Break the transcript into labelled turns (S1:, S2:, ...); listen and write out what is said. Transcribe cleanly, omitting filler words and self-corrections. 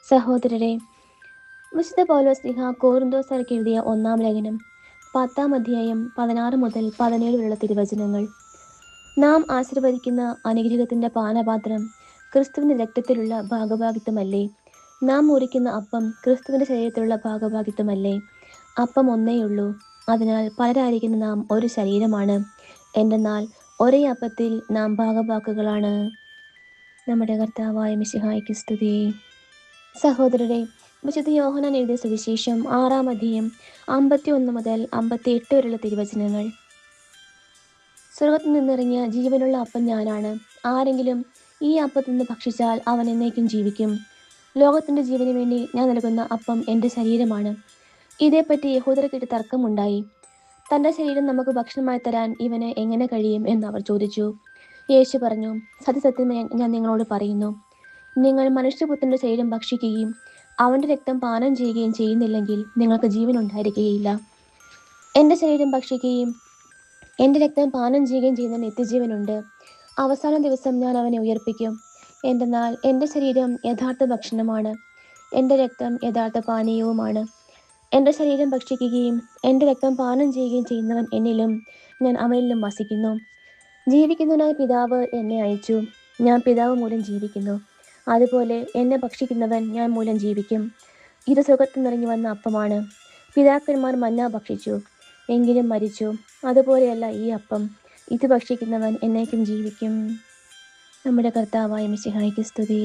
S1: സഹോദരരെ, വിശുദ്ധ പൗലോസ്ലീഹ കൊറിന്തോസ്യർക്ക് എഴുതിയ 1-ാം ലേഖനം 10-ാം അധ്യായം 16 മുതൽ 17 വരെയുള്ള തിരുവചനങ്ങൾ. നാം ആശീർവദിക്കുന്ന അനുഗ്രഹത്തിന്റെ പാനപാത്രം ക്രിസ്തുവിന്റെ രക്തത്തിലുള്ള ഭാഗഭാഗിത്വമല്ലേ? നാം മുറിക്കുന്ന അപ്പം ക്രിസ്തുവിന്റെ ശരീരത്തിലുള്ള ഭാഗഭാഗിത്വമല്ലേ? അപ്പം ഒന്നേയുള്ളൂ, അതിനാൽ പലരായിരിക്കുന്ന നാം ഒരു ശരീരമാണ്. എന്തെന്നാൽ ഒരേ അപ്പത്തിൽ നാം ഭാഗഭാക്കുകളാണ്. നമ്മുടെ കർത്താവായ മിശിഹായ്ക്ക് സ്തുതി. സഹോദരരെ, വിശുദ്ധ യോഹന്നാൻ എഴുതിയ സുവിശേഷം 6-ാം അധ്യായം 51 മുതൽ 58 വരെയുള്ള തിരുവചനങ്ങൾ. സ്വർഗ്ഗത്തിൽ നിന്നിറങ്ങിയ ജീവനുള്ള അപ്പം ഞാനാണ്. ആരെങ്കിലും ഈ അപ്പത്തിൽ നിന്ന് ഭക്ഷിച്ചാൽ അവൻ എന്നേക്കും ജീവിക്കും. ലോകത്തിന്റെ ജീവന് വേണ്ടി ഞാൻ നൽകുന്ന അപ്പം എൻ്റെ ശരീരമാണ്. ഇതേപ്പറ്റി യഹൂദർക്കിട്ട് തർക്കമുണ്ടായി. തന്റെ ശരീരം നമുക്ക് ഭക്ഷണമായി തരാൻ ഇവന് എങ്ങനെ കഴിയും എന്നവർ ചോദിച്ചു. യേശു പറഞ്ഞു, സത്യസത്യം ഞാൻ നിങ്ങളോട് പറയുന്നു, നിങ്ങൾ മനുഷ്യപുത്രന്റെ ശരീരം ഭക്ഷിക്കുകയും അവന്റെ രക്തം പാനം ചെയ്യുകയും ചെയ്യുന്നില്ലെങ്കിൽ നിങ്ങൾക്ക് ജീവൻ ഉണ്ടായിരിക്കുകയില്ല. എൻ്റെ ശരീരം ഭക്ഷിക്കുകയും എൻ്റെ രക്തം പാനം ചെയ്യുകയും ചെയ്യുന്ന നിത്യജീവനുണ്ട്. അവസാന ദിവസം ഞാൻ അവനെ ഉയർപ്പിക്കും. എന്തെന്നാൽ എൻ്റെ ശരീരം യഥാർത്ഥ ഭക്ഷണമാണ്, എൻ്റെ രക്തം യഥാർത്ഥ പാനീയവുമാണ്. എൻ്റെ ശരീരം ഭക്ഷിക്കുകയും എൻ്റെ രക്തം പാനം ചെയ്യുകയും ചെയ്യുന്നവൻ എന്നിലും ഞാൻ അവനിലും വസിക്കുന്നു. ജീവിക്കുന്നതിനായി പിതാവ് എന്നെ അയച്ചു. ഞാൻ പിതാവ് മൂലം ജീവിക്കുന്നു. അതുപോലെ എന്നെ ഭക്ഷിക്കുന്നവൻ ഞാൻ മൂലം ജീവിക്കും. ഇത് സ്വർഗ്ഗത്തിൽ നിറങ്ങി വന്ന അപ്പമാണ്. പിതാക്കന്മാർ മന്ന ഭക്ഷിച്ചു, എങ്കിലും മരിച്ചു. അതുപോലെയല്ല ഈ അപ്പം. ഇത് ഭക്ഷിക്കുന്നവൻ എന്നേക്കും ജീവിക്കും. നമ്മുടെ കർത്താവായ മിശിഹായ്ക്ക് സ്തുതി.